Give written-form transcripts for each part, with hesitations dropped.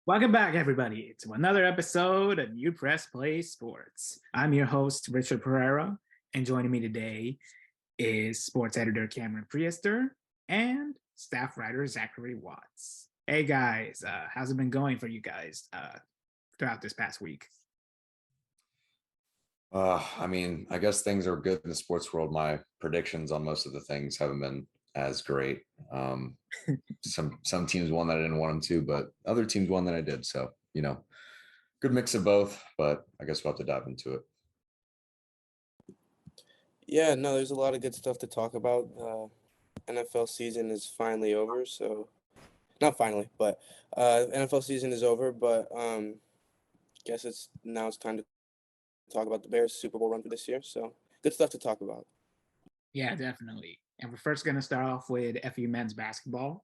Welcome back, everybody, to another episode of UPressPlay Sports. I'm your host, Richard Pereira, and joining me today is sports editor Cameron Priester and staff writer Zachary Watts. Hey, guys, how's it been going for you guys throughout this past week? I guess things are good in the sports world. My predictions on most of the things haven't been as great. Some teams won that I didn't want them to, but other teams won that I did. So, good mix of both, but I guess we'll have to dive into it. Yeah, no, there's a lot of good stuff to talk about. NFL season is finally over, so not finally, but NFL season is over, but guess it's time to talk about the Bears Super Bowl run for this year. So good stuff to talk about. Yeah, definitely. And we're first going to start off with FAU men's basketball.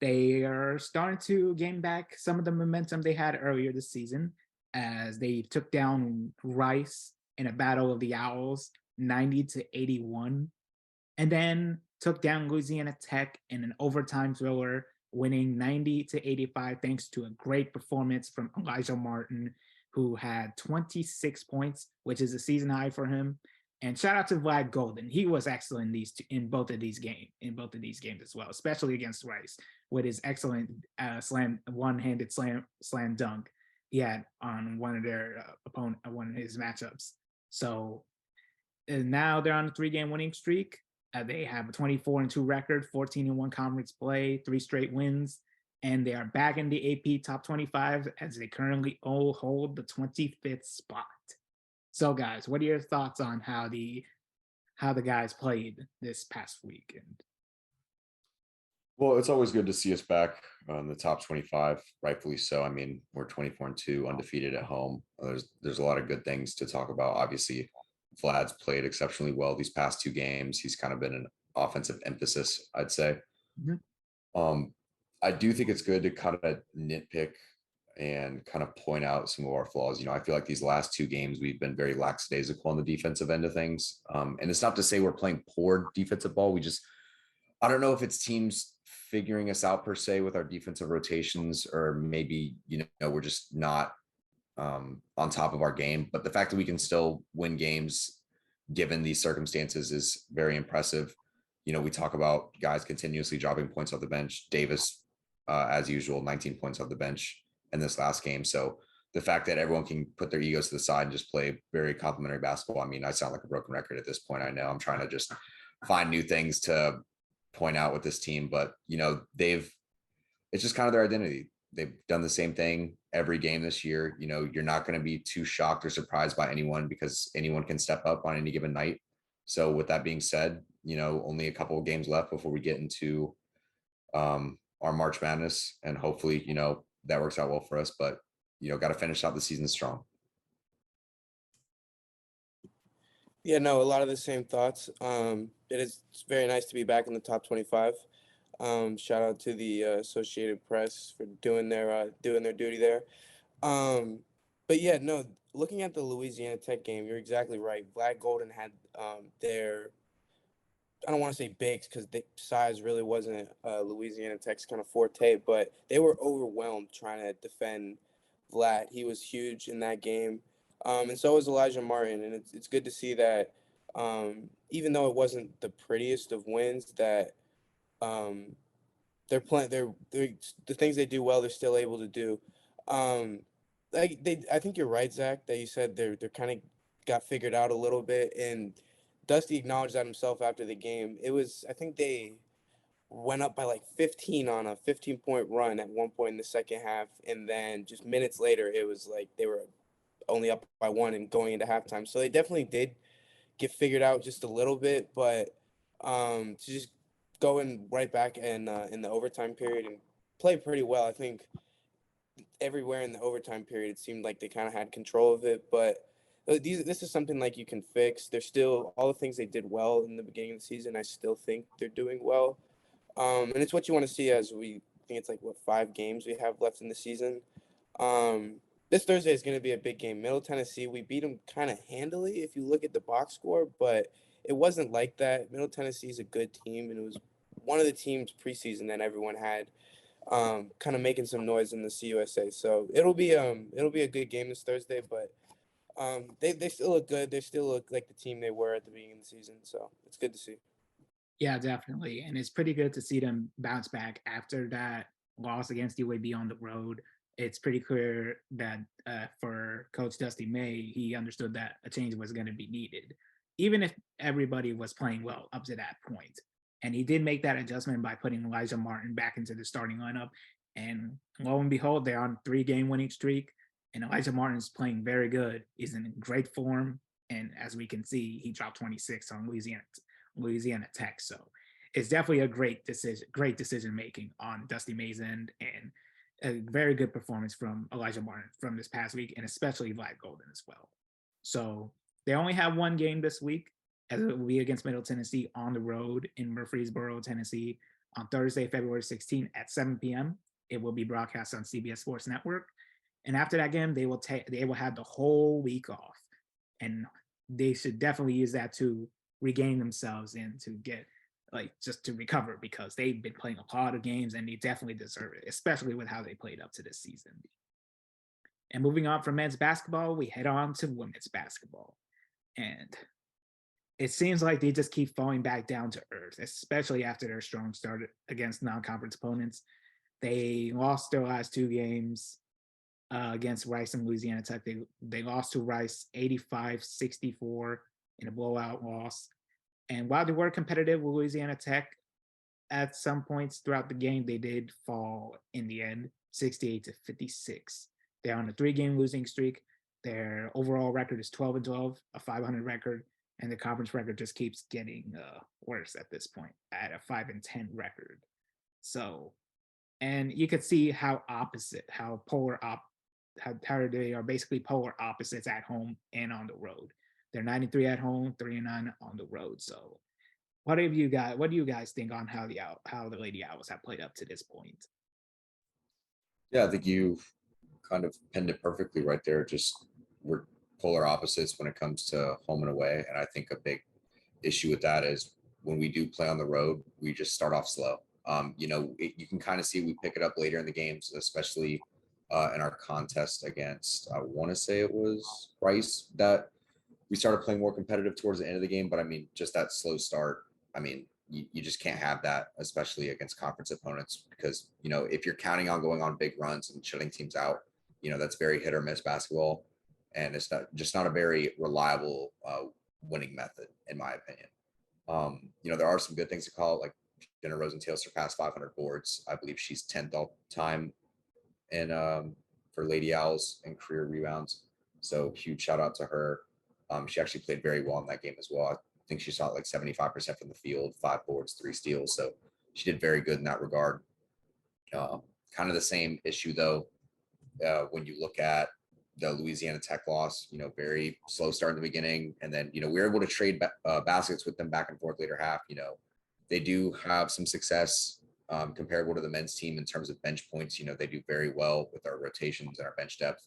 They are starting to gain back some of the momentum they had earlier this season as they took down Rice in a battle of the Owls, 90-81, and then took down Louisiana Tech in an overtime thriller, winning 90-85 thanks to a great performance from Elijah Martin, who had 26 points, which is a season high for him. And shout out to Vlad Golden. He was excellent in both of these games as well, especially against Rice with his excellent one-handed slam dunk he had on one of their one of his matchups. So now they're on a 3-game winning streak. They have a 24-2 record, 14-1 conference play, 3 straight wins, and they are back in the AP top 25 as they currently all hold the 25th spot. So, guys, what are your thoughts on how the guys played this past weekend? Well, it's always good to see us back on the top 25, rightfully so. I mean, we're 24-2, undefeated at home. There's a lot of good things to talk about. Obviously, Vlad's played exceptionally well these past 2 games. He's kind of been an offensive emphasis, I'd say. Mm-hmm. I do think it's good to kind of nitpick and kind of point out some of our flaws. I feel like these last 2 games, we've been very lackadaisical on the defensive end of things. And it's not to say we're playing poor defensive ball. I don't know if it's teams figuring us out per se with our defensive rotations, or maybe, we're just not on top of our game. But the fact that we can still win games given these circumstances is very impressive. We talk about guys continuously dropping points off the bench. Davis, as usual, 19 points off the bench in this last game. So the fact that everyone can put their egos to the side and just play very complimentary basketball. I mean, I sound like a broken record at this point. I know I'm trying to just find new things to point out with this team, but it's just kind of their identity. They've done the same thing every game this year. You're not going to be too shocked or surprised by anyone because anyone can step up on any given night. So with that being said, only a couple of games left before we get into our March Madness, and hopefully, that works out well for us, but got to finish out the season strong. Yeah, no, a lot of the same thoughts. It's very nice to be back in the top 25. Shout out to the Associated Press for doing their duty there. But yeah, no, looking at the Louisiana Tech game, you're exactly right. Vlad Golden had their, I don't want to say bigs because the size really wasn't Louisiana Tech's kind of forte, but they were overwhelmed trying to defend Vlad. He was huge in that game. And so was Elijah Martin. And it's good to see that even though it wasn't the prettiest of wins, that they're playing, the things they do well, they're still able to do. I think you're right, Zach, that you said they're kind of got figured out a little bit, and Dusty acknowledged that himself after the game. I think they went up by like 15 on a 15-point run at one point in the second half, and then just minutes later, it was like they were only up by 1 and going into halftime. So they definitely did get figured out just a little bit, but to just go in right back in the overtime period and play pretty well. I think everywhere in the overtime period, it seemed like they kind of had control of it, but this is something like you can fix. There's still all the things they did well in the beginning of the season. I still think they're doing well. And it's what you want to see as I think it's like 5 games we have left in the season. This Thursday is going to be a big game. Middle Tennessee, we beat them kind of handily if you look at the box score, but it wasn't like that. Middle Tennessee is a good team, and it was one of the teams preseason that everyone had kind of making some noise in the CUSA. So it'll be a good game this Thursday, but they still look good. They still look like the team they were at the beginning of the season. So it's good to see. Yeah, definitely. And it's pretty good to see them bounce back after that loss against UAB on the road. It's pretty clear that for Coach Dusty May, he understood that a change was going to be needed, even if everybody was playing well up to that point. And he did make that adjustment by putting Elijah Martin back into the starting lineup. And lo and behold, they're on a 3-game winning streak. And Elijah Martin's playing very good. He's in great form. And as we can see, he dropped 26 on Louisiana Tech. So it's definitely a great decision making on Dusty May's end, and a very good performance from Elijah Martin from this past week, and especially Vlad Golden as well. So they only have one game this week, as it will be against Middle Tennessee on the road in Murfreesboro, Tennessee, on Thursday, February 16th at 7 p.m. It will be broadcast on CBS Sports Network. And after that game, they will have the whole week off, and they should definitely use that to regain themselves and to get just to recover, because they've been playing a lot of games and they definitely deserve it, especially with how they played up to this season. And moving on from men's basketball, we head on to women's basketball. And it seems like they just keep falling back down to earth, especially after their strong start against non-conference opponents. They lost their last 2 games against Rice and Louisiana Tech. They lost to Rice 85-64 in a blowout loss. And while they were competitive with Louisiana Tech at some points throughout the game, they did fall in the end, 68-56. They're on a 3-game losing streak. Their overall record is 12-12, a 500 record, and the conference record just keeps getting worse at this point, at a 5-10 record. So, and you could see how they are basically polar opposites at home and on the road. They're 93 at home, 3-9 on the road. So what do you guys think on how the Lady Owls have played up to this point? Yeah, I think you kind of pinned it perfectly right there. Just we're polar opposites when it comes to home and away. And I think a big issue with that is when we do play on the road, we just start off slow. You can kind of see we pick it up later in the games, especially in our contest against, I want to say it was Rice, that we started playing more competitive towards the end of the game. But I mean, just that slow start, I mean, you just can't have that, especially against conference opponents, because, if you're counting on going on big runs and shutting teams out, that's very hit or miss basketball. And it's not a very reliable winning method, in my opinion. There are some good things to call, like Jenna Rosentail surpassed 500 boards. I believe she's 10th all time in for Lady Owls in career rebounds. So huge shout out to her. She actually played very well in that game as well. I think she shot like 75% from the field, 5 boards, 3 steals. So she did very good in that regard. Kind of the same issue though, when you look at the Louisiana Tech loss, very slow start in the beginning. And then, we were able to trade baskets with them back and forth later half. They do have some success comparable to the men's team in terms of bench points. They do very well with our rotations and our bench depth.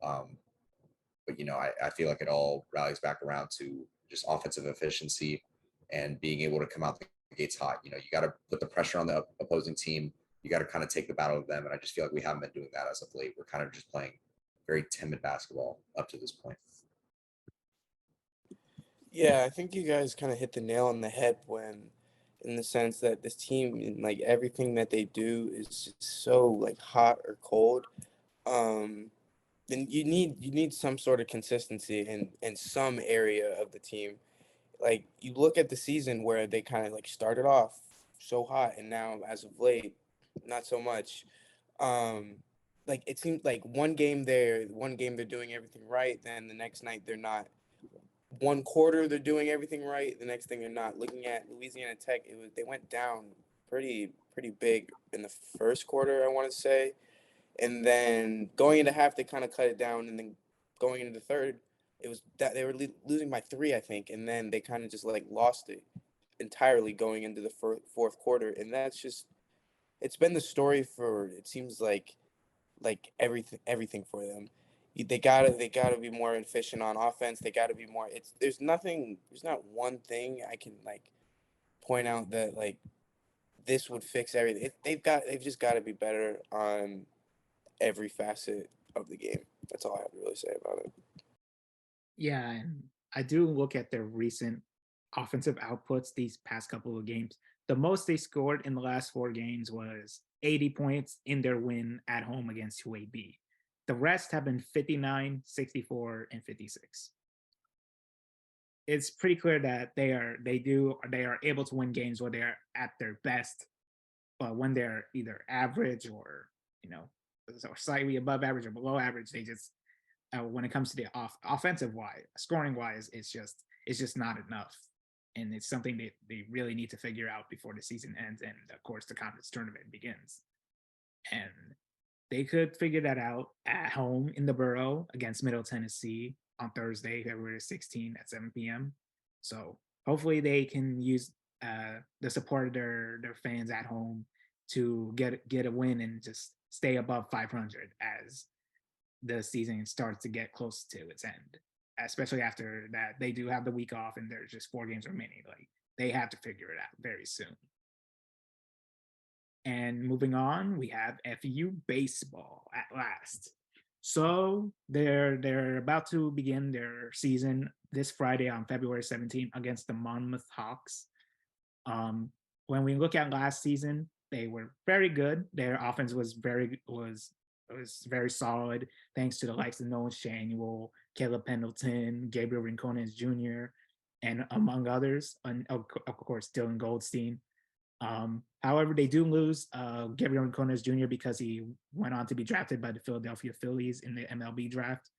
But, I feel like it all rallies back around to just offensive efficiency and being able to come out the gates hot. You got to put the pressure on the opposing team. You got to kind of take the battle of them. And I just feel like we haven't been doing that as of late. We're kind of just playing very timid basketball up to this point. Yeah, I think you guys kind of hit the nail on the head in the sense that this team, like everything that they do is just so like hot or cold. Then you need some sort of consistency in some area of the team. Like you look at the season where they kind of like started off so hot, and now as of late, not so much. Like it seems like one game they're doing everything right, then the next night they're not. One quarter they're doing everything right, the next thing they're not. Looking at Louisiana Tech, they went down pretty big in the first quarter, I want to say. And then going into half, they kind of cut it down. And then going into the third, it was that they were losing by 3, I think. And then they kind of just like lost it entirely going into the fourth quarter. And that's just, it's been the story for, it seems like everything for them. They gotta be more efficient on offense. They gotta be more. There's not one thing I can like point out that like this would fix everything. They've just got to be better on every facet of the game. That's all I have to really say about it. Yeah, and I do look at their recent offensive outputs these past couple of games. The most they scored in the last 4 games was 80 points in their win at home against UAB. The rest have been 59, 64, and 56. It's pretty clear that they are able to win games when they're at their best, but when they're either average or or slightly above average or below average, they just when it comes to the offensive wise, scoring wise, it's just not enough, and it's something that they really need to figure out before the season ends and of course the conference tournament begins. And they could figure that out at home in the Borough against Middle Tennessee on Thursday, February 16 at 7 p.m. So hopefully they can use the support of their fans at home to get a win and just stay above 500 as the season starts to get close to its end. Especially after that, they do have the week off and there's just 4 games remaining. Like, they have to figure it out very soon. And moving on, we have FAU Baseball at last. So they're about to begin their season this Friday on February 17th against the Monmouth Hawks. When we look at last season, they were very good. Their offense was very solid, thanks to the likes of Nolan Shanuel, Caleb Pendleton, Gabriel Rincones Jr., and among others, and of course Dylan Goldstein. However, they do lose Gabriel Rincones Jr. because he went on to be drafted by the Philadelphia Phillies in the MLB draft.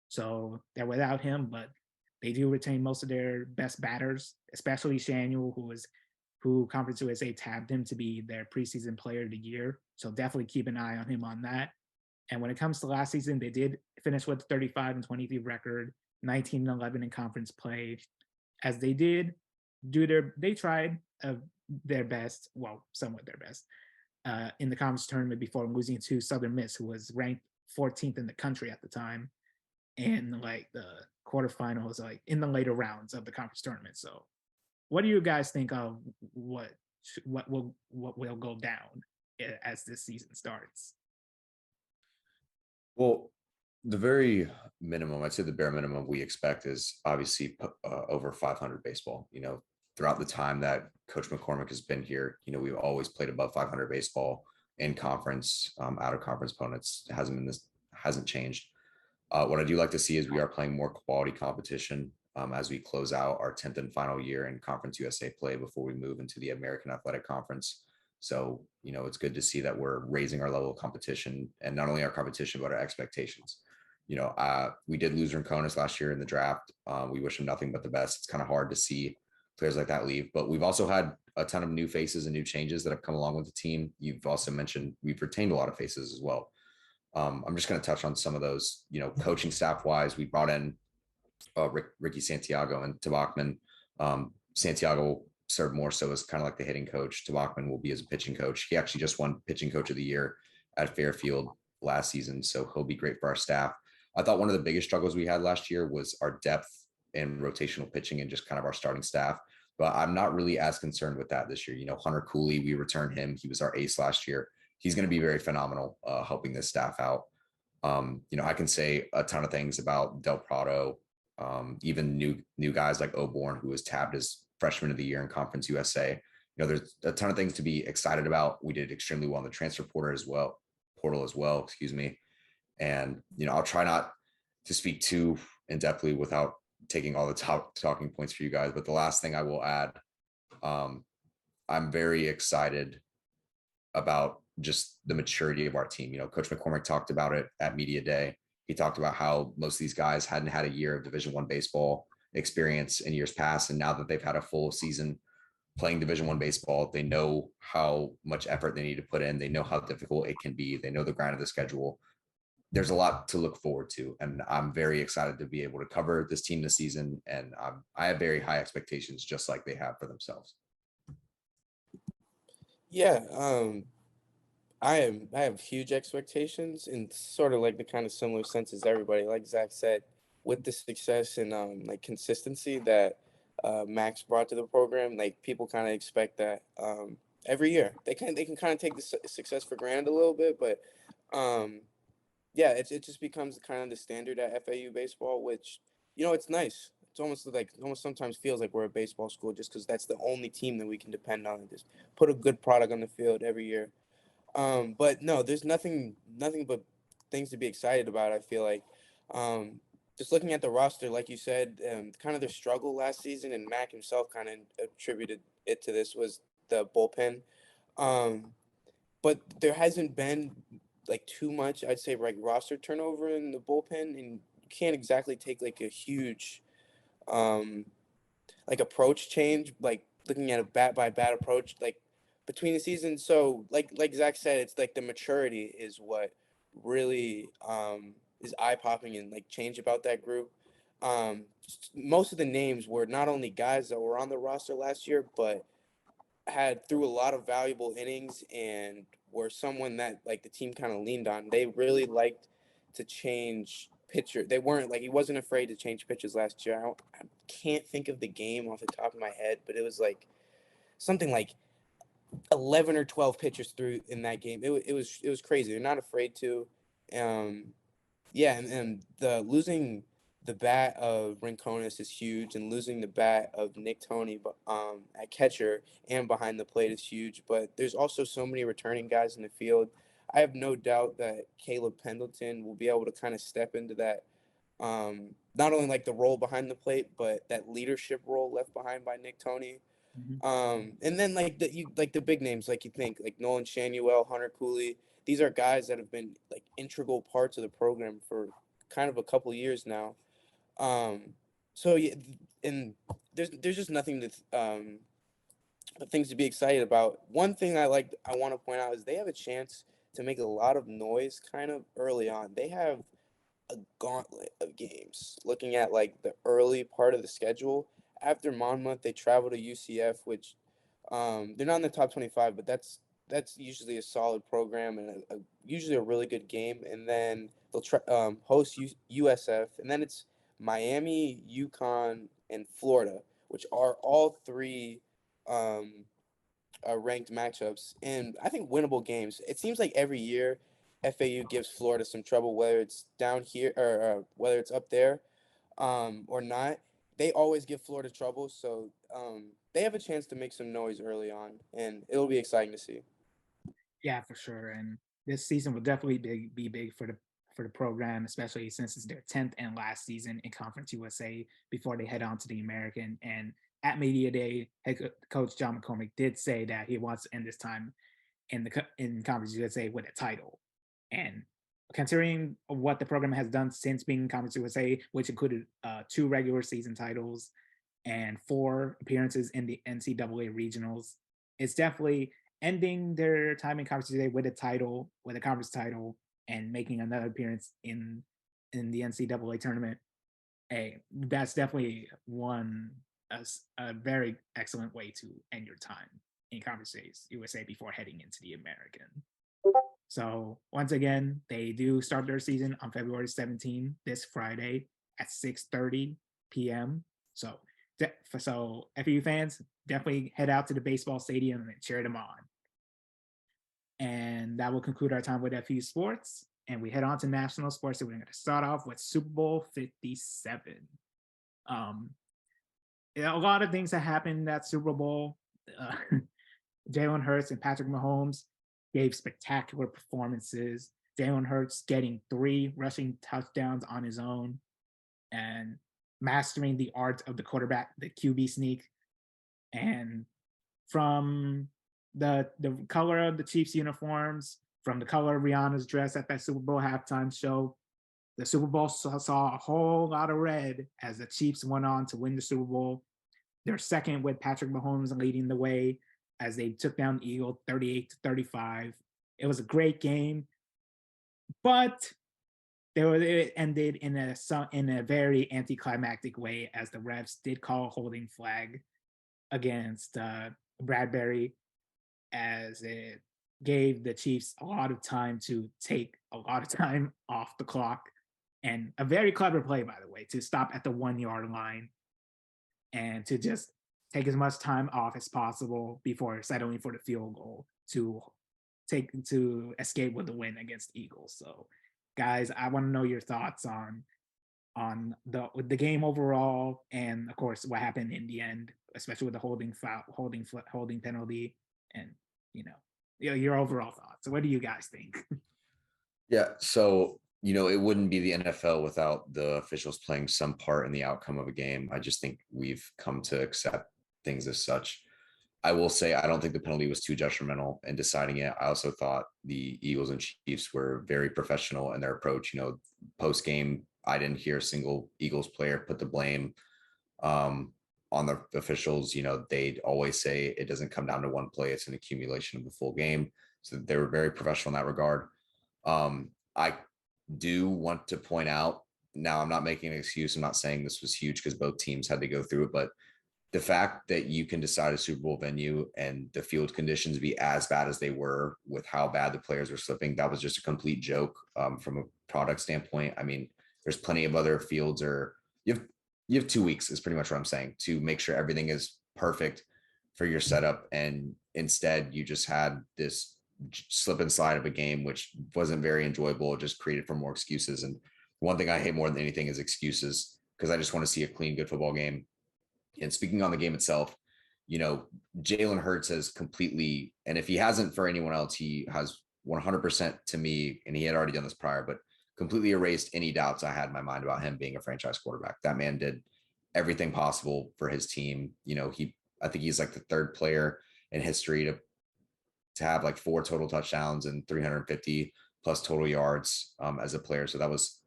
So they're without him, but they do retain most of their best batters, especially Shanuel, who Conference USA tabbed him to be their preseason player of the year. So definitely keep an eye on him on that. And when it comes to last season, they did finish with 35-23 record, 19-11 in conference play, as they tried their best, well, somewhat their best, in the conference tournament before losing to Southern Miss, who was ranked 14th in the country at the time, in like the quarterfinals, like in the later rounds of the conference tournament. So what do you guys think of what will go down as this season starts? Well, the very minimum, I'd say the bare minimum we expect is obviously over 500 baseball. Throughout the time that Coach McCormick has been here, we've always played above 500 baseball in conference, out of conference opponents. Hasn't changed. What I do like to see is we are playing more quality competition as we close out our 10th and final year in Conference USA play before we move into the American Athletic Conference. So, it's good to see that we're raising our level of competition, and not only our competition, but our expectations. We did lose Rincones last year in the draft. We wish him nothing but the best. It's kind of hard to see players like that leave, but we've also had a ton of new faces and new changes that have come along with the team. You've also mentioned we've retained a lot of faces as well. I'm just going to touch on some of those. Coaching staff wise, we brought in Ricky Santiago and Tabachman. Santiago served more so as kind of like the hitting coach. Tabachman will be as a pitching coach. He actually just won pitching coach of the year at Fairfield last season, so he'll be great for our staff. I thought one of the biggest struggles we had last year was our depth in rotational pitching and just kind of our starting staff. But I'm not really as concerned with that this year. Hunter Cooley, we returned him. He was our ace last year. He's going to be very phenomenal helping this staff out. I can say a ton of things about Del Prado, even new guys like Oborn, who was tabbed as freshman of the year in Conference USA. There's a ton of things to be excited about. We did extremely well in the transfer portal as well, excuse me. And, I'll try not to speak too in-depthly without taking all the top talking points for you guys. But the last thing I will add, I'm very excited about just the maturity of our team. Coach McCormick talked about it at Media Day. He talked about how most of these guys hadn't had a year of Division I baseball experience in years past. And now that they've had a full season playing Division I baseball, they know how much effort they need to put in. They know how difficult it can be. They know the grind of the schedule. There's a lot to look forward to. And I'm very excited to be able to cover this team this season. And I have very high expectations, just like they have for themselves. Yeah. I have huge expectations in sort of like the kind of similar sense as everybody. Like Zach said, with the success and like consistency that Max brought to the program, like people kind of expect that every year. They can kind of take the success for granted a little bit, but yeah, it just becomes kind of the standard at FAU baseball, which it's nice. It's almost sometimes feels like we're a baseball school just because that's the only team that we can depend on and just put a good product on the field every year. But no, there's nothing but things to be excited about. I feel like, just looking at the roster, like you said, kind of their struggle last season, and Mac himself kind of attributed it to this was the bullpen. Um, but there hasn't been like too much, I'd say, like roster turnover in the bullpen, and you can't exactly take like a huge, um, like approach change, like looking at a bat by bat approach, like between the seasons. So like Zach said, it's like the maturity is what really is eye popping and like change about that group. Most of the names were not only guys that were on the roster last year, but had threw a lot of valuable innings and were someone that like the team kind of leaned on. They really liked to change pitcher. They weren't like he wasn't afraid to change pitches last year. I can't think of the game off the top of my head, but it was like something like 11 or 12 pitchers through in that game. It was crazy. They're not afraid to. Um, yeah, and the losing the bat of Rinconis is huge, and losing the bat of Nick Toney at catcher and behind the plate is huge. But there's also so many returning guys in the field. I have no doubt that Caleb Pendleton will be able to kind of step into that, not only like the role behind the plate, but that leadership role left behind by Nick Toney. Mhm. And then like the big names, like you think like Nolan Shanuel, Hunter Cooley. These are guys that have been like integral parts of the program for kind of a couple years now. Um, so yeah, and there's just nothing but things to be excited about. One thing I want to point out is they have a chance to make a lot of noise kind of early on. They have a gauntlet of games. Looking at like the early part of the schedule, after Monmouth, they travel to UCF, which they're not in the top 25, but that's usually a solid program and usually a really good game. And then they'll host USF, and then it's Miami, UConn, and Florida, which are all three um, ranked matchups, and I think winnable games. It seems like every year FAU gives Florida some trouble, whether it's down here or whether it's up there or not. They always give Florida trouble, so they have a chance to make some noise early on, and it'll be exciting to see. Yeah, for sure. And this season will definitely be big for the program, especially since it's their 10th and last season in Conference USA before they head on to the American. And at media day, coach John McCormick did say that he wants to end this time in Conference USA with a title. And considering what the program has done since being in Conference USA, which included 2 regular season titles and 4 appearances in the NCAA regionals, it's definitely ending their time in Conference USA with a conference title, and making another appearance in the NCAA tournament. Hey, that's definitely a very excellent way to end your time in Conference USA before heading into the American. So once again, they do start their season on February 17th, this Friday at 6:30 p.m. So FAU fans, definitely head out to the baseball stadium and cheer them on. And that will conclude our time with FAU Sports. And we head on to national sports. And we're going to start off with Super Bowl 57. A lot of things that happened in that Super Bowl. Jalen Hurts and Patrick Mahomes gave spectacular performances. Jalen Hurts getting 3 rushing touchdowns on his own and mastering the art of the quarterback, the QB sneak. And from the color of the Chiefs uniforms, from the color of Rihanna's dress at that Super Bowl halftime show, the Super Bowl saw a whole lot of red as the Chiefs went on to win the Super Bowl. They're second with Patrick Mahomes leading the way as they took down the Eagles 38-35. It was a great game, but it ended in a very anticlimactic way as the refs did call a holding flag against Bradbury, as it gave the Chiefs a lot of time to take a lot of time off the clock, and a very clever play, by the way, to stop at the 1 yard line and to just take as much time off as possible before settling for the field goal to escape with the win against Eagles. So, guys, I want to know your thoughts on the game overall, and of course what happened in the end, especially with the holding penalty, and your overall thoughts. So what do you guys think? Yeah, so it wouldn't be the NFL without the officials playing some part in the outcome of a game. I just think we've come to accept things as such. I will say I don't think the penalty was too detrimental in deciding it. I also thought the Eagles and Chiefs were very professional in their approach. Post game, I didn't hear a single Eagles player put the blame on the officials. They'd always say it doesn't come down to one play; it's an accumulation of the full game. So they were very professional in that regard. I do want to point out, now I'm not making an excuse. I'm not saying this was huge because both teams had to go through it, but the fact that you can decide a Super Bowl venue and the field conditions be as bad as they were with how bad the players were slipping, that was just a complete joke from a product standpoint. I mean, there's plenty of other fields, or you have 2 weeks is pretty much what I'm saying, to make sure everything is perfect for your setup. And instead you just had this slip and slide of a game, which wasn't very enjoyable. It just created for more excuses. And one thing I hate more than anything is excuses, because I just want to see a clean, good football game. And speaking on the game itself, Jalen Hurts has completely, and if he hasn't for anyone else, he has 100% to me, and he had already done this prior, but completely erased any doubts I had in my mind about him being a franchise quarterback. That man did everything possible for his team. I think he's like the third player in history to have like 4 total touchdowns and 350 plus total yards as a player. So that was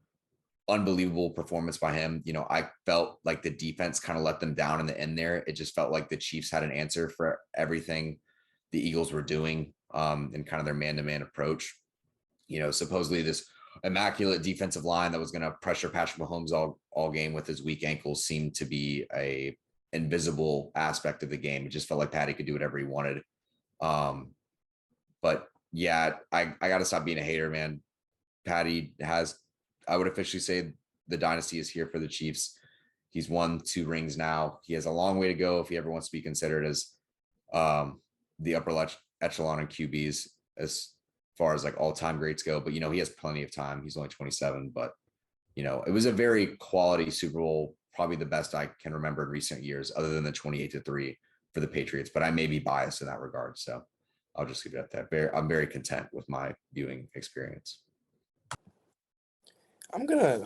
unbelievable performance by him. I felt like the defense kind of let them down in the end there. It just felt like the Chiefs had an answer for everything the Eagles were doing in kind of their man-to-man approach. Supposedly this immaculate defensive line that was going to pressure Patrick Mahomes all game with his weak ankles seemed to be a invisible aspect of the game. It just felt like Patty could do whatever he wanted. But yeah, I got to stop being a hater, man. Patty has, I would officially say, the dynasty is here for the Chiefs. He's won 2 rings now. He has a long way to go if he ever wants to be considered as the upper echelon in QBs as far as like all-time greats go. But, he has plenty of time. He's only 27. But, it was a very quality Super Bowl, probably the best I can remember in recent years, other than the 28-3 for the Patriots. But I may be biased in that regard. So I'll just leave it at that. I'm very content with my viewing experience. I'm gonna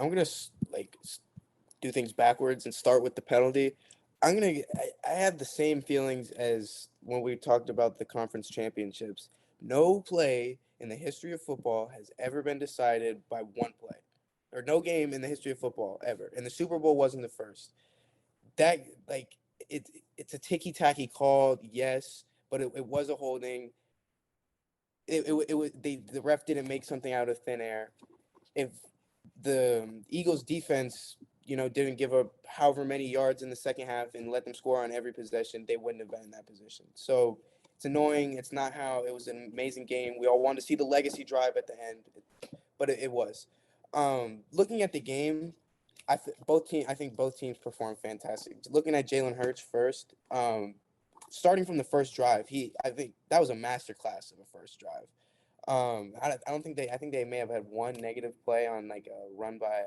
like do things backwards and start with the penalty. I have the same feelings as when we talked about the conference championships. No play in the history of football has ever been decided by one play, or no game in the history of football ever. And the Super Bowl wasn't the first. That it's a ticky-tacky call, yes, but it was a holding. The ref didn't make something out of thin air. If the Eagles defense, didn't give up however many yards in the second half and let them score on every possession, they wouldn't have been in that position. So it's annoying. It's not how it was an amazing game. We all wanted to see the legacy drive at the end, but it was. Looking at the game, I think both teams performed fantastic. Looking at Jalen Hurts first, starting from the first drive, I think that was a masterclass of a first drive. I don't think I think they may have had one negative play on like a run by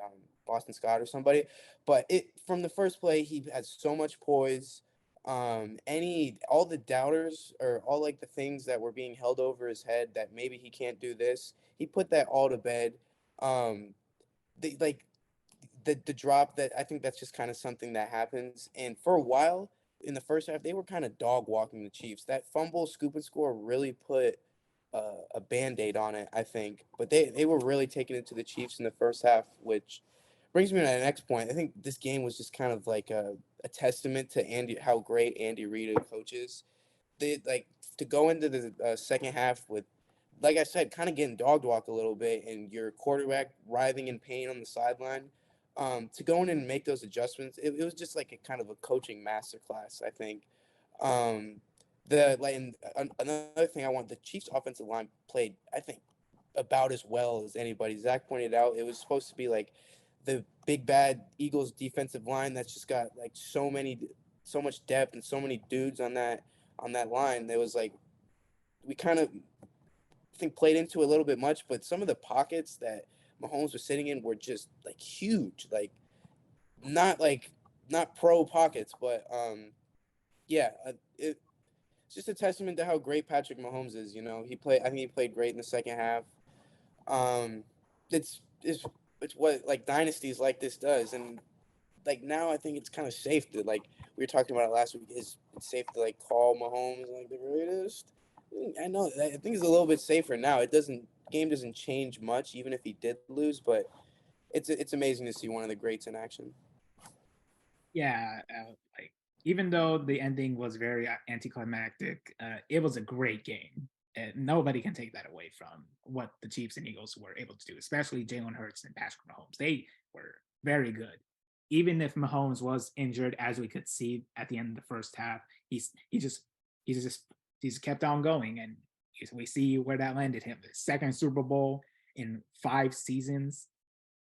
Boston Scott or somebody, but from the first play, he had so much poise. All the doubters or all like the things that were being held over his head that maybe he can't do this, he put that all to bed. The drop, that I think that's just kind of something that happens. And for a while in the first half, they were kind of dog walking the Chiefs. That fumble, scoop and score really put a Band-Aid on it, I think. But they were really taking it to the Chiefs in the first half, which brings me to the next point. I think this game was just kind of like a testament to how great Andy Reid coaches. They to go into the second half with, like I said, kind of getting dog walked a little bit, and your quarterback writhing in pain on the sideline. To go in and make those adjustments, it was just like a kind of a coaching masterclass, I think. Another thing the Chiefs' offensive line played, I think, about as well as anybody. Zach pointed out it was supposed to be like the big bad Eagles defensive line that's just got like so many so much depth and so many dudes on that line. There was like we kind of I think played into a little bit much, but some of the pockets that Mahomes was sitting in were just like huge, not like not pro pockets, but yeah, it's just a testament to how great Patrick Mahomes is. You know, I think he played great in the second half. Um, it's what like dynasties like this does, and like now I think it's kind of safe to like we were talking about it last week. It's safe to like call Mahomes like the greatest. I know I think it's a little bit safer now. Game doesn't change much even if he did lose, but it's amazing to see one of the greats in action. Yeah, like even though the ending was very anticlimactic, it was a great game. And nobody can take that away from what the Chiefs and Eagles were able to do, especially Jalen Hurts and Patrick Mahomes. They were very good. Even if Mahomes was injured, as we could see at the end of the first half, he just kept on going, and we see where that landed him. The second Super Bowl in 5 seasons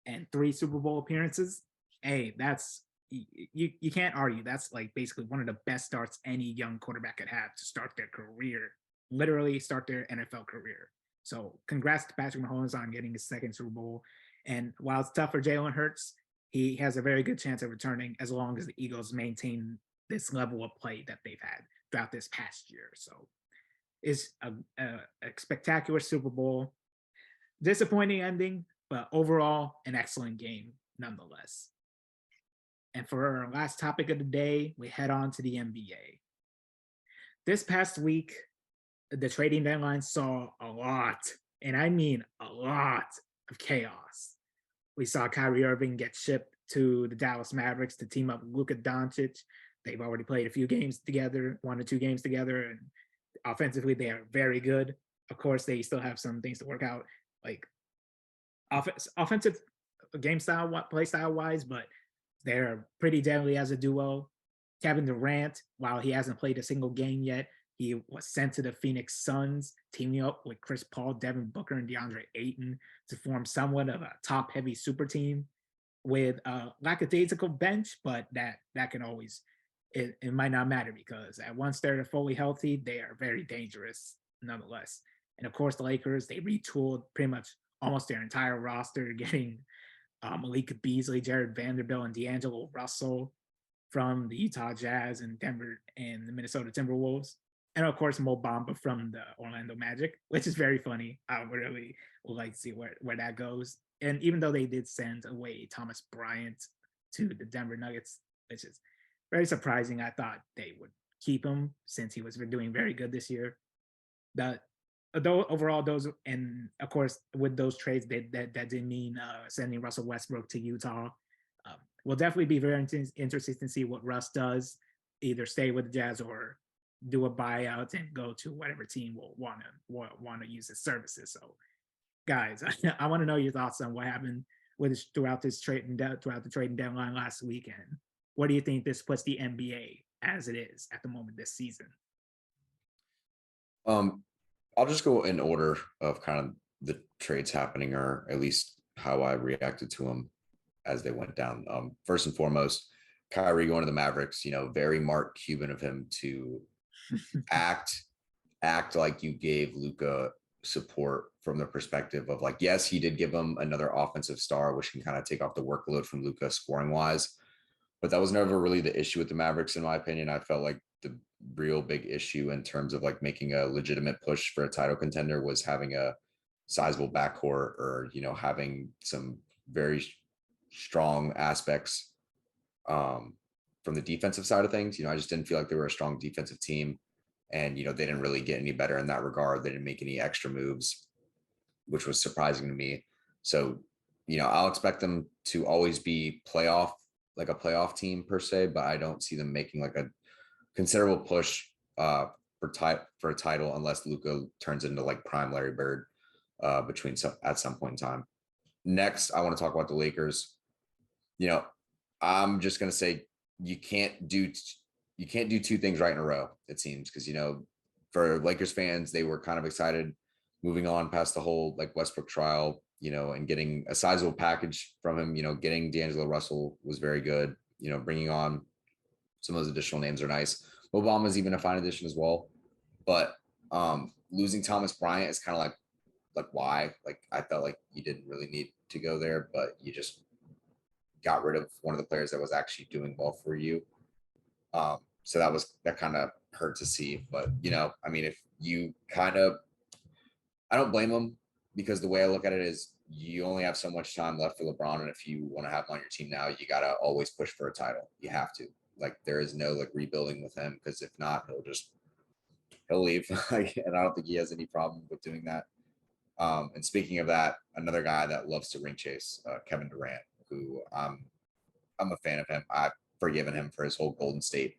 and 3 Super Bowl appearances. Hey, that's you can't argue. That's like basically one of the best starts any young quarterback could have to start their career, literally start their NFL career. So congrats to Patrick Mahomes on getting his second Super Bowl. And while it's tough for Jalen Hurts, he has a very good chance of returning as long as the Eagles maintain this level of play that they've had throughout this past year. So it's a spectacular Super Bowl. Disappointing ending, but overall an excellent game nonetheless. And for our last topic of the day, we head on to the NBA. This past week, the trading deadline saw a lot, and I mean a lot, of chaos. We saw Kyrie Irving get shipped to the Dallas Mavericks to team up with Luka Doncic. They've already played a few games together, 1 or 2 games together, and offensively they are very good. Of course, they still have some things to work out, like offensive game style, play style wise, but they're pretty deadly as a duo. Kevin Durant, while he hasn't played a single game yet, he was sent to the Phoenix Suns, teaming up with Chris Paul, Devin Booker, and DeAndre Ayton to form somewhat of a top-heavy super team with a lackadaisical bench, but that can always, it might not matter because once they're fully healthy, they are very dangerous nonetheless. And of course, the Lakers, they retooled pretty much almost their entire roster, getting Malik Beasley, Jared Vanderbilt, and D'Angelo Russell from the Utah Jazz and Denver and the Minnesota Timberwolves. And of course, Mo Bamba from the Orlando Magic, which is very funny. I really would like to see where that goes. And even though they did send away Thomas Bryant to the Denver Nuggets, which is very surprising, I thought they would keep him since he was doing very good this year. Though overall, those, and of course with those trades, that didn't mean sending Russell Westbrook to Utah. Will definitely be very interesting to see what Russ does, either stay with the Jazz or do a buyout and go to whatever team will want to use his services. So, guys, I want to know your thoughts on what happened throughout the trading deadline last weekend. What do you think this puts the NBA as it is at the moment this season? I'll just go in order of kind of the trades happening, or at least how I reacted to them as they went down. First and foremost, Kyrie going to the Mavericks, very Mark Cuban of him to act like you gave Luka support from the perspective of like, yes, he did give him another offensive star, which can kind of take off the workload from Luka scoring wise. But that was never really the issue with the Mavericks, in my opinion. I felt like the real big issue in terms of like making a legitimate push for a title contender was having a sizable backcourt, or, having some very strong aspects from the defensive side of things. I just didn't feel like they were a strong defensive team, and, they didn't really get any better in that regard. They didn't make any extra moves, which was surprising to me. So, I'll expect them to always be a playoff team per se, but I don't see them making like a considerable push for a title unless Luka turns into like prime Larry Bird at some point in time. Next, I want to talk about the Lakers. I'm just going to say you can't do 2 things right in a row, it seems, because, for Lakers fans, they were kind of excited moving on past the whole like Westbrook trial, and getting a sizable package from him. Getting D'Angelo Russell was very good. Bringing on some of those additional names are nice. Obama's even a fine addition as well. But losing Thomas Bryant is kind of like why? Like I felt like you didn't really need to go there, but you just got rid of one of the players that was actually doing well for you. So that kind of hurt to see. But I mean, if you I don't blame him, because the way I look at it is you only have so much time left for LeBron, and if you want to have him on your team now, you gotta always push for a title. You have to. Like there is no like rebuilding with him, because if not, he'll leave. And I don't think he has any problem with doing that. And speaking of that, another guy that loves to ring chase, Kevin Durant, who I'm a fan of him. I've forgiven him for his whole Golden State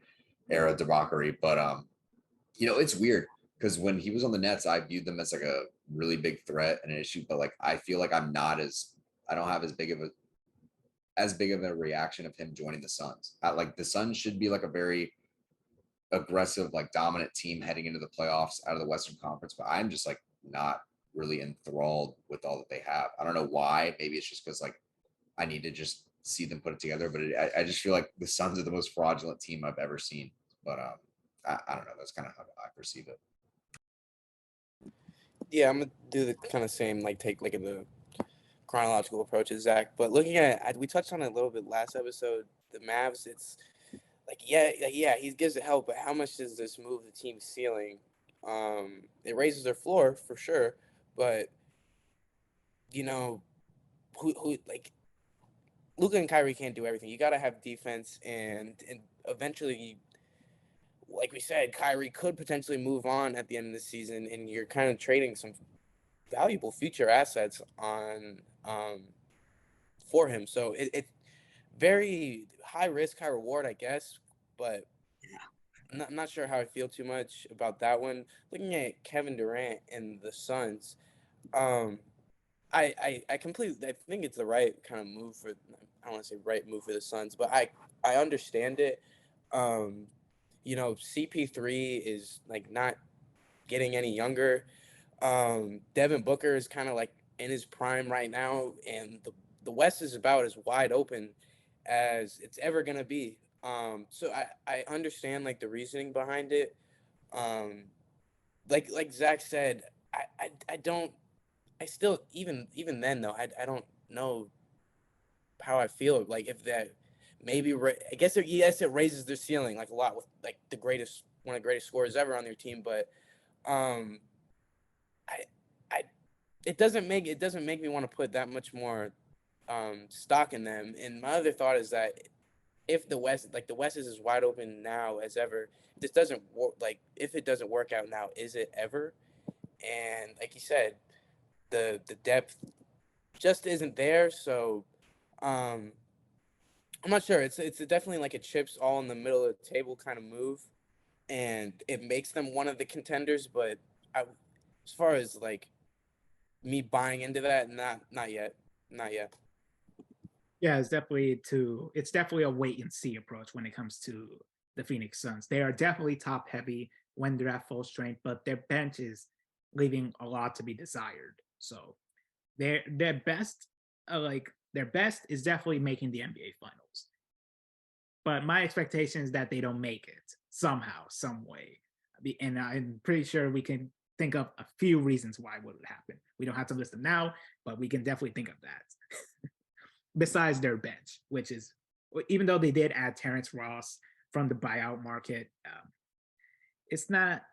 era debauchery, but it's weird because when he was on the Nets, I viewed them as like a really big threat and an issue, but like I feel like I don't have as big of a reaction of him joining the Suns. Like the Suns should be like a very aggressive, like dominant team heading into the playoffs out of the Western Conference, but I'm just like not really enthralled with all that they have. I don't know why. Maybe it's just because like I need to just see them put it together, but I just feel like the Suns are the most fraudulent team I've ever seen. But I don't know. That's kind of how I perceive it. Yeah, I'm gonna do the kind of same take like the chronological approach as Zach. But looking at we touched on it a little bit last episode. The Mavs, it's he gives it help, but how much does this move the team's ceiling? It raises their floor for sure, but who like Luka and Kyrie can't do everything. You got to have defense, and eventually, like we said, Kyrie could potentially move on at the end of the season, and you're kind of trading some valuable future assets on for him. So it's very high risk, high reward, I guess. But I'm not sure how I feel too much about that one. Looking at Kevin Durant and the Suns, I completely think it's the right kind of move for. I don't want to say right move for the Suns, but I understand it. CP3 is like not getting any younger. Devin Booker is kind of like in his prime right now, and the West is about as wide open as it's ever gonna be. So I understand like the reasoning behind it. Like Zach said, I don't. I still even then though I don't know how I feel like if that maybe I guess yes it raises their ceiling like a lot with like one of the greatest scorers ever on their team, but um I I it doesn't make me want to put that much more stock in them. And my other thought is that if the West is as wide open now as ever, this doesn't work. Like if it doesn't work out now, is it ever? And like you said, the depth just isn't there. So I'm not sure. It's definitely like a chips all in the middle of the table kind of move, and it makes them one of the contenders. But as far as like me buying into that, not yet. Yeah, it's definitely a wait and see approach when it comes to the Phoenix Suns. They are definitely top heavy when they're at full strength, but their bench is leaving a lot to be desired. So their best is definitely making the NBA Finals. But my expectation is that they don't make it somehow, some way. And I'm pretty sure we can think of a few reasons why it would happen. We don't have to list them now, but we can definitely think of that. Besides their bench, which is, even though they did add Terrence Ross from the buyout market, it's not,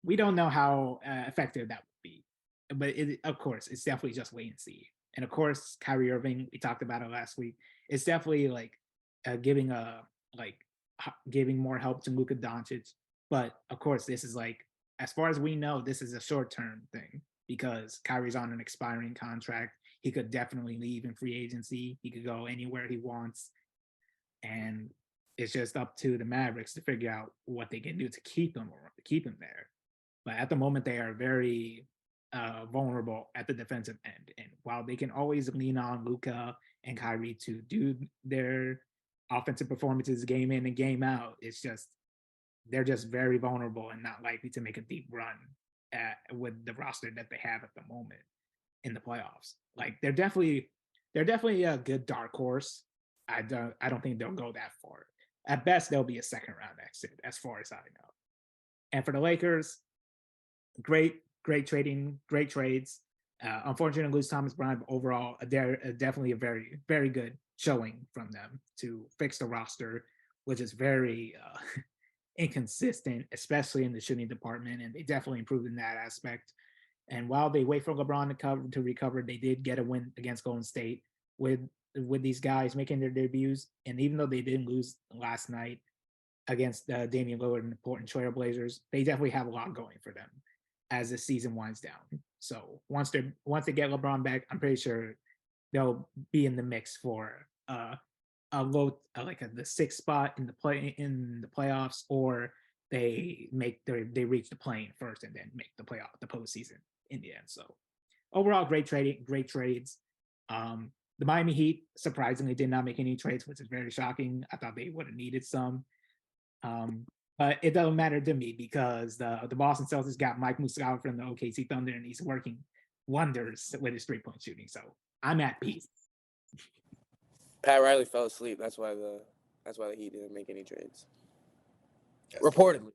we don't know how effective that would be. But of course, it's definitely just wait and see. And of course, Kyrie Irving, we talked about it last week. It's definitely like giving more help to Luka Doncic. But of course, this is like, as far as we know, this is a short-term thing because Kyrie's on an expiring contract. He could definitely leave in free agency. He could go anywhere he wants. And it's just up to the Mavericks to figure out what they can do to keep him there. But at the moment, they are very vulnerable at the defensive end. And while they can always lean on Luka and Kyrie to do their offensive performances game in and game out, they're just very vulnerable and not likely to make a deep run with the roster that they have at the moment in the playoffs. Like they're definitely a good dark horse. I don't think they'll go that far. At best, they'll be a second round exit, as far as I know. And for the Lakers, great trading, great trades. Unfortunately, lose Thomas Bryant, but overall, definitely a very, very good showing from them to fix the roster, which is very inconsistent, especially in the shooting department. And they definitely improved in that aspect. And while they wait for LeBron to recover, they did get a win against Golden State with these guys making their debuts. And even though they didn't lose last night against Damian Lillard and the Portland Trail Blazers, they definitely have a lot going for them as the season winds down. So once they get LeBron back, I'm pretty sure they'll be in the mix for a low the sixth spot in the playoffs, or they reach the play-in first and then make the postseason in the end. So overall, great trades. The Miami Heat surprisingly did not make any trades, which is very shocking. I thought they would have needed some. But it doesn't matter to me because the Boston Celtics got Mike Muscala from the OKC Thunder, and he's working wonders with his 3-point shooting. So I'm at peace. Pat Riley fell asleep. That's why the Heat didn't make any trades. Yes. Reportedly.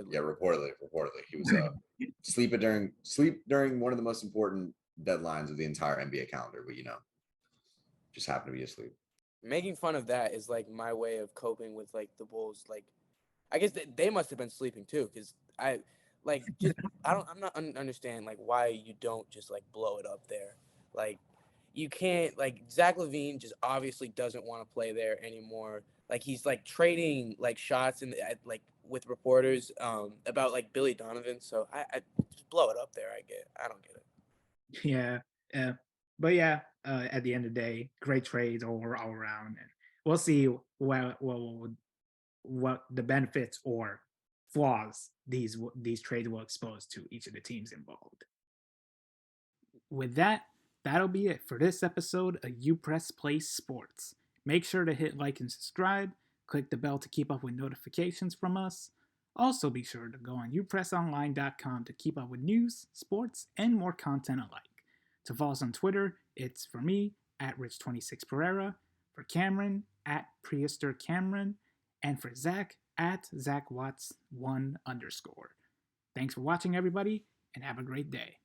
Yeah, reportedly. He was sleep during one of the most important deadlines of the entire NBA calendar, but just happened to be asleep. Making fun of that is like my way of coping with like the Bulls. Like, I guess they must have been sleeping too, because I'm not understand like why you don't just like blow it up there. Like, you can't, like, Zach LaVine just obviously doesn't want to play there anymore. Like, he's like trading like shots with reporters about like Billy Donovan. So I just blow it up there. I don't get it. Yeah. But yeah, at the end of the day, great trades all around, and we'll see what the benefits or flaws these trades will expose to each of the teams involved. With that, that'll be it for this episode of UPressPlay Sports. Make sure to hit like and subscribe. Click the bell to keep up with notifications from us. Also, be sure to go on upressonline.com to keep up with news, sports, and more content alike. To follow us on Twitter, it's for me, at Rich26Pereira, for Cameron, at PrehistorCameron, and for Zach, at ZachWatts1_. Thanks for watching, everybody, and have a great day.